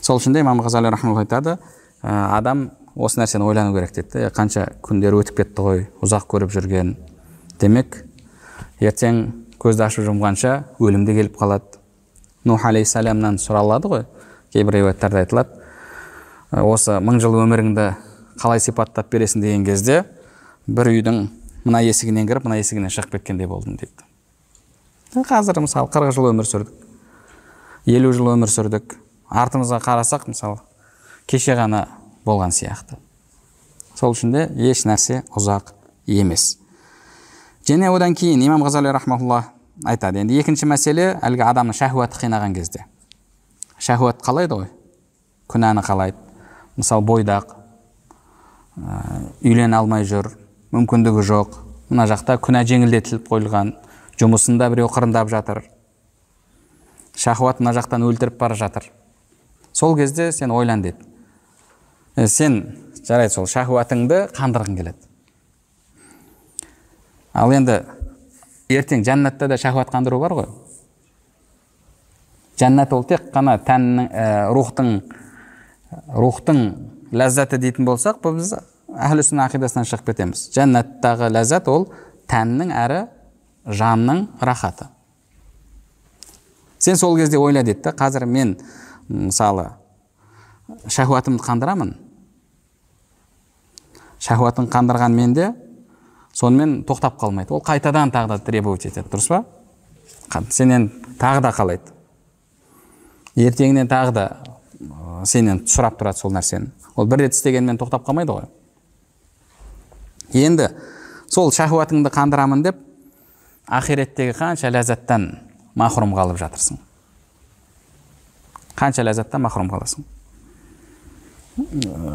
A: Сол үшін де имам Ғазали рахмаллаху айтады, адам осы нәрсені ойлану керек дейді. Қанша күндер өтіп кетті ғой, ұзақ көріп жүрген. Демек, ертең көзді ашып жұмғанша өлімде келіп қалады. Нух алейхиссаламнан сұралады ғой, кейбір риуаяттарда айтылады. Осы 1000 жыл өміріңді қалай сипаттап бересің деген кезде, бір үйдің мына есігінен кіріп, мына есігінен шығып кеткендей болдым дейді. Қазір мысалы 40 жыл өмір сүрдік, 50 жыл өмір сүрдік. Артымызға қарасақ, мысалы, кеше ғана болған сияқты. Сол үшін де еш нәрсе ұзақ емес. Және одан кейін имам Ғазали рахмаллах айтады. Енді екінші мәселе, әлгі адамның шахуаты қинаған кезде. Шахуат қалайды ғой? Күнәні қалайды. Мысалы, бойдақ, үйлене алмай жүр, мүмкіндігі жоқ, мына жақта күнә жеңілдетіліп қойылған, жұмысында біреу қырындап жатыр, шахуат мына жақтан өлтіріп бара жатыр. Сол кезде сен ойлан деді. Сен жарайды, сол шахуатыңды қандырғың келеді. Ал енді ертең жәннатта да шахуат қандыру бар ғой. Жәннат ол тек қана тәннің, рухтың ләззаты дейтін болсақ, біз әхлі сүнна ақидасынан шығып кетеміз. Жәннаттағы ләззат ол тәннің әрі жанның рахаты. Сен сол кезде ойла деді, қазір мен мысалы шахуатымды қандырамын. Шахуатын қандырған менде сонымен тоқтап қалмайды. Ол қайтадан тағы да требовать етеді, дұрыс па? Сенен тағы да қалайды. Ертеңінен тағы да сенен сұрап тұрады сол нәрсені. Ол бір рет істегенмен тоқтап қалмайды ғой. Енді сол шахуатыңды қандырамын деп, ақиреттегі қанша ләззаттан махрұм қалып жатырсың. Қанша ләззаттан махрұм қаласың.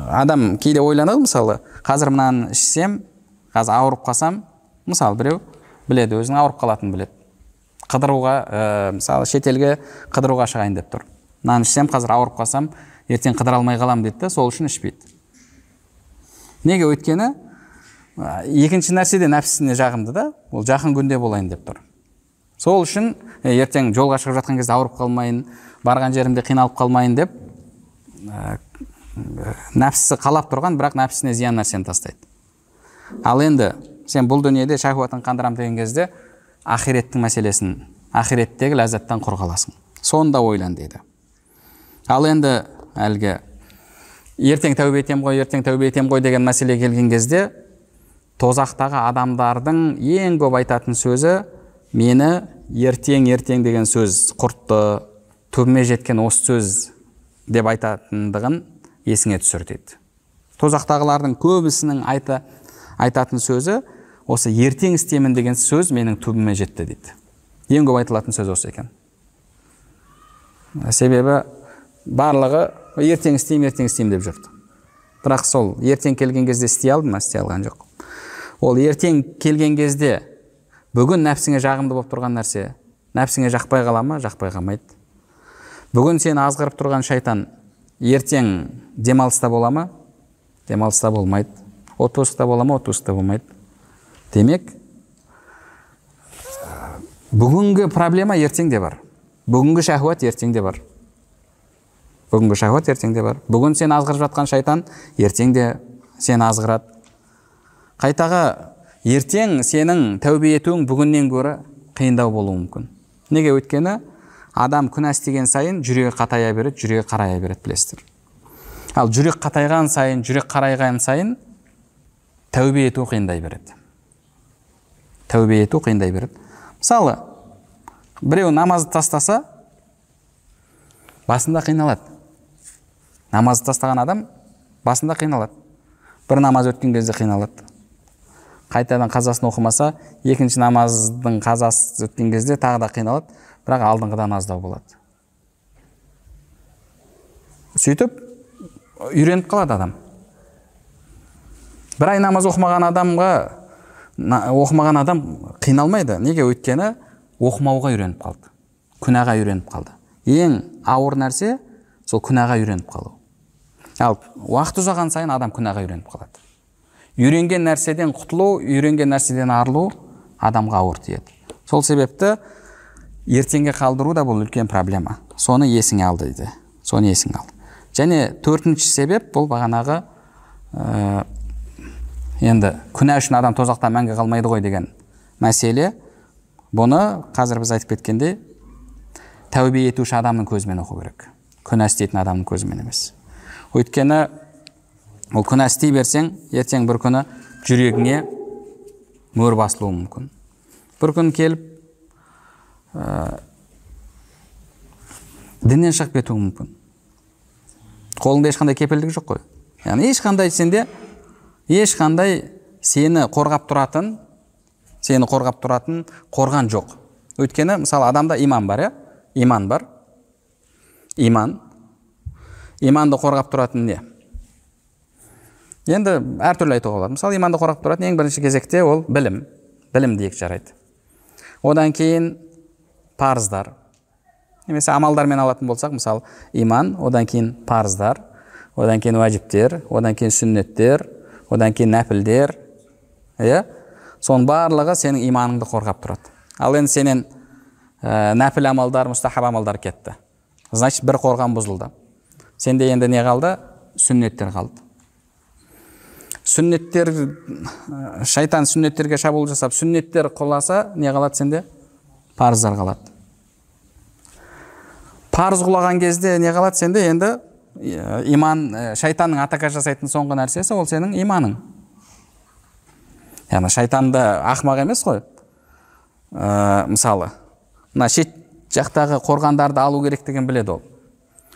A: Адам кейде ойланады, мысалы, қазір мынаны ішсем, қазір ауырып қалсам, мысалы, біреу біледі, өзінің ауырып қалатынын біледі. Қыдыруға, мысалы, шетелге қыдыруға шығайын деп тұр. Мынаны ішсем, қазір ауырып қалсам, ертең қыдыра алмай қалам дейді, сол үшін ішпейді. Неге? Өйткені екінші нәрсе де нәпсісіне жағымды да, ол жақын күнде болайын деп тұр. Сол үшін ертең жолға шығып жатқан кезде ауырып қалмайын, барған жерімде қиналып қалмайын деп нәпсісі қалап тұрған, бірақ нәпсісіне зиян нәрсені тастайды. Ал енді сен бұл дүниеде шахуатын қандырам деген кезде ақиреттің мәселесін, ақиреттегі ләззаттан құр қаласың. Сонда ойлан дейді. Ал енді әлгі ертең тәубе етем ғой деген мәселе келген кезде, тозақтағы адамдардың ең көп айтатын сөзі, мені ертең деген сөз құртты, түбіме жеткен осы сөз деп айтатындығын есіңе түсір дейді. Тозақтағылардың көбісінің айтатын сөзі, осы ертең істемін деген сөз менің түбіме жетті дейді. Ең көп айтылатын сөз осы екен. Себебі барлығы ертең істеймін деп жүрді. Бірақ сол ертең келген кезде істей алды ма? Істей алған жоқ. Ол ертең келген кезде бүгін нәпсіңе жағымды болып тұрған нәрсе нәпсіңе жақпай қала ма? Жақпай қалмайды. Бүгін сені азғырып тұрған шайтан ертең демалыста бола ма? Демалыста болмайды. Отпускта бола ма? Отпускта болмайды. Демек, бүгінгі проблема ертеңде бар. Бүгінгі шахуат ертеңде бар. Бүгін сен азғырып жатқан шайтан ертеңде сен азғырады. Қайтаға ертең сенің тәубе етуің бүгіннен гөрі қиындау болуы мүмкін. Неге? Өйткені адам күнә істеген сайын жүрегі қатая береді, білесіздер. Ал жүрек қатайған сайын тәубе ету қиындай береді. Мысалы, біреу намазды тастаса, басында қиналады. Намазды тастаған адам басында қиналады. Бір намаз өткен кезде қиналады. Қайтадан қазасын оқымаса, екінші намаздың қазасы өткен кезде тағы да қиналады, бірақ алдыңғыдан аздау болады. Сөйтіп, үйреніп қалады адам. Бір ай намаз оқымаған адам қиналмайды. Неге? Өйткені оқымауға үйреніп қалды. Күнәға үйреніп қалды. Ең ауыр нәрсе сол күнәға үйреніп қалу. Ал уақыт ұзаған сайын адам күнәға үйреніп қалады. Үйренген нәрседен құтылу, үйренген нәрседен арылу адамға ауыр тиеді. Сол себепті ертеңге қалдыру да бұл үлкен проблема. Соны есіңе ал дейді. Соны есіңе ал. Және төртінші себеп бұл бағанағы енді күнә үшін адам тозақта мәңгі қалмайды ғой деген мәселе. Бұны қазір біз айтып кеткенде тәубе етуші адамның көзімен оқу керек. Күнә істейтін адамның көзімен емес. Өйткені ол күнә істей берсең, ертең бір күні жүрегіңе мөр басылуы мүмкін. Бір күн келіп діннен шығып кетуі мүмкін. Қолыңда ешқандай кепілдік жоқ қой. Яғни ешқандай сенде сені қорғап тұратын қорған жоқ. Өйткені мысалы адамда иман бар, иман бар. Иманды қорғап тұратын не? Енді әртүрлі айтуға болады. Мысалы иманды қорғап тұратын ең бірінші кезекте ол білім дейік жарайды. Одан кейін парыздар. Немесе амалдармен алатын болсақ, мысалы иман, одан кейін парыздар, одан кейін уәжіптер, одан кейін сүннеттер, одан кейін нәпілдер. Соның барлығы сенің иманыңды қорғап тұрады. Ал енді сенен нәпіл амалдар, мұстахаб амалдар кетті. Значит, бір қорған бұзылды. Сенде енді не қалды? Сүннеттер қалды. Шайтан сүннеттерге шабуыл жасап, сүннеттер құласа, не қалады сенде? Парыздар қалады. Парыз құлаған кезде не қалады сенде? Енді иман, шайтанның атака жасайтын соңғы нәрсесі ол сенің иманың. Яғни шайтанды ақымақ емес қой. Мысалы, мына шет жақтағы қорғандарды алу керектігін біледі ол.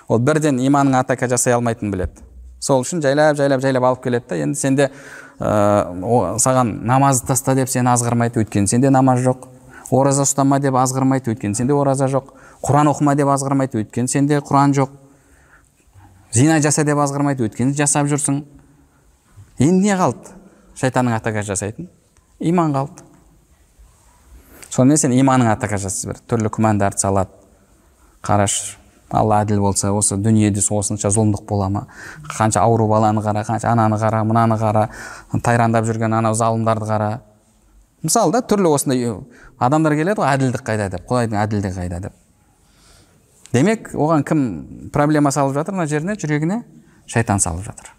A: Ол бірден иманның атака жасай алмайтынын біледі. Сол үшін жайлап алып келеді да, енді сенде саған намазды таста деп сені азғырмайды, өйткені сенде намаз жоқ. Ораза ұстама деп азғырмайды, өйткені сенде ораза жоқ. Құран оқыма деп азғырмайды, өйткені сенде Құран жоқ. Зина жаса деп азғырмайды, өйткені жасап жүрсің. Енді не қалды? Шайтанның атака жасайтын иман қалды. Сонымен сен иманның атака жасай бер. Түрлі күмәндарды салады. Қараш, Алла әділ болса, осы дүниеде осынша зұлымдық бола ма? Қанша ауру баланы қара, қанша ананы қара, мынаны қара, тайрандап жүрген анау залымдарды қара. Мысалы да түрлі осындай адамдар келеді ғой, әділдік қайда деп, Құдайдың әділдігі қайда деп. Демек, оған кім проблема салып жатыр мына жеріне, жүрегіне? Шайтан салып жатыр.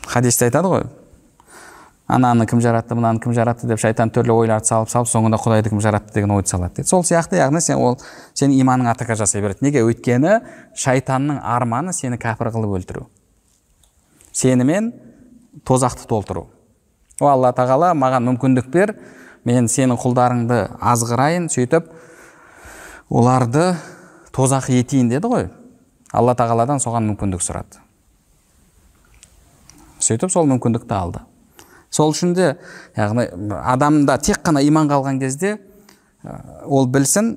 A: Хадисте айтады ғой, ананы кім жаратты, мынаны кім жаратты деп шайтан түрлі ойларды салып, соңында Құдайды кім жаратты деген ойды салады дейді. Сол сияқты, яғни сен иманның атака жасай береді. Неге? Өйткені шайтанның арманы сені кәпір қылып өлтіру. Сенімен тозақты толтыру. О Алла тағала маған мүмкіндік бер, мен сенің құлдарыңды азғырайын, сөйтіп оларды тозақ етейін деді ғой. Алла тағаладан соған мүмкіндік сұрады. Сөйтіп сол мүмкіндікті алды. Сол үшін де, яғни адамда тек қана иман қалған кезде ол білсін,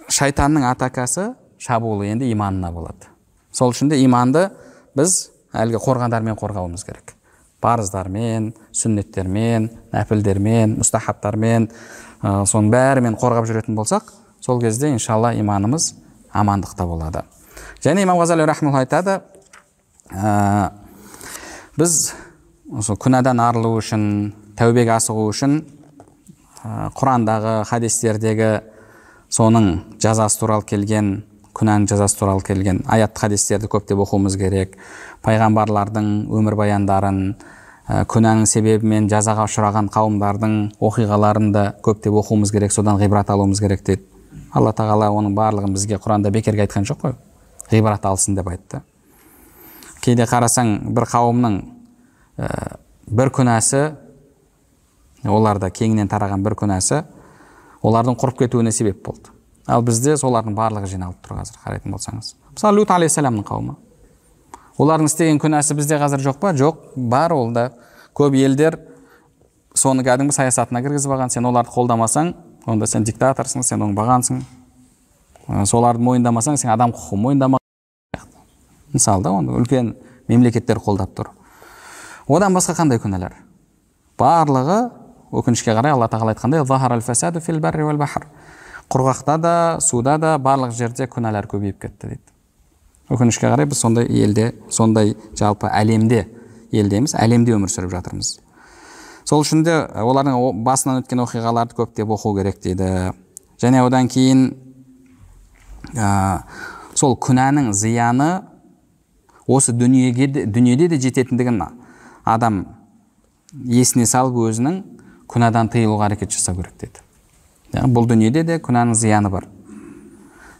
A: шайтанның атакасы шабуылы енді иманына болады. Сол үшін де иманды біз әлгі қорғандармен қорғауымыз керек. Парыздармен, сүннеттермен, нәпілдермен, мұстахабтармен, соның бәрімен қорғап жүретін болсақ, сол кезде иншалла иманымыз амандықта болады. Және имам Ғазали рахмаллаху айтады, біз күнәдан арылу үшін, тәубеге асығу үшін Құрандағы, хадистердегі соның жазасы туралы келген, күнәнің жазасы туралы келген аят хадистерді көптеп оқуымыз керек. Пайғамбарлардың өмір баяндарын, күнәнің себебімен жазаға ұшыраған қауымдардың оқиғаларын да көптеп оқуымыз керек, содан ғибрат алуымыз керек дейді. Алла тағала оның барлығын бізге Құранда бекерге айтқан жоқ қой. Ғибрат алсын деп айтты. Кейде қарасаң, бір қауымның бір күнәсі, оларда кеңінен тараған бір күнәсі олардың құрып кетуіне себеп болды. Ал бізде солардың барлығы жиналып тұр қазір, қарайтын болсаңыз. Мысалы Лут алейхиссаламның қауымы. Олардың істеген күнәсі бізде қазір жоқ па? Жоқ, бар. Ол да көп елдер соны кәдімгі саясатына кіргізіп алған. Сен оларды қолдамасаң, онда сен диктаторсың, сен оңбағансың. Соларды мойындамасаң, сен адам құқығын мойындамаған. Мысалы да, оны үлкен мемлекеттер қолдап тұр. Одан басқа қандай күнәлар? Барлығы өкінішке қарай Алла тағала айтқандай, «Захарал фасаду фил барри вал бахр». Құрғақта да, суда да, барлық жерде күнәлар көбейіп кетті дейді. Өкінішке қарай біз сондай елде, сондай жалпы әлемде, елде емес, әлемде өмір сүріп жатырмыз. Сол үшін де олардың басынан өткен оқиғаларды көптеп оқу керек дейді. Және одан кейін сол күнәнің зияны осы дүниеде де жететіндігін адам есіне салып өзінің күнәдан тыйылуға әрекет жасау керек деді. Бұл дүниеде де күнәнің зияны бар.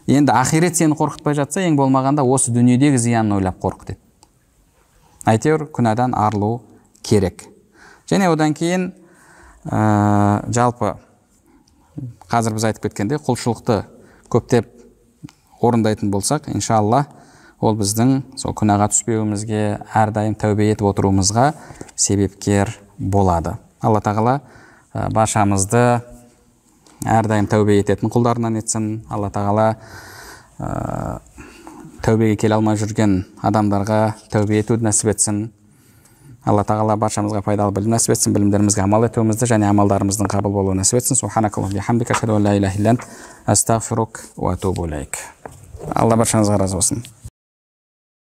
A: Енді ақирет сені қорқытпай жатса, ең болмағанда осы дүниедегі зиянын ойлап қорық деді. Әйтеуір күнәдан арылу керек. Және одан кейін жалпы қазір біз айтып кеткенде құлшылықты көптеп орындайтын болсақ, иншалла, ол біздің сол күнәға түспеуімізге, әрдайым тәубе етіп отыруымызға себепкер болады. Алла тағала баршамызды әрдайым тәубе ететін құлдарынан етсін. Алла тағала тәубеге келе алмай жүрген адамдарға тәубе етуді нәсіп етсін. Алла тағала баршамызға пайдалы білім нәсіп етсін, білімдерімізге амал етуімізді және амалдарымыздың қабыл болуын нәсіп етсін. Субханакаллаху бихамдика, ашһаду ан ла илаха илля ант, астағфирук ва атубу илейк. Алла баршаңызға разы болсын.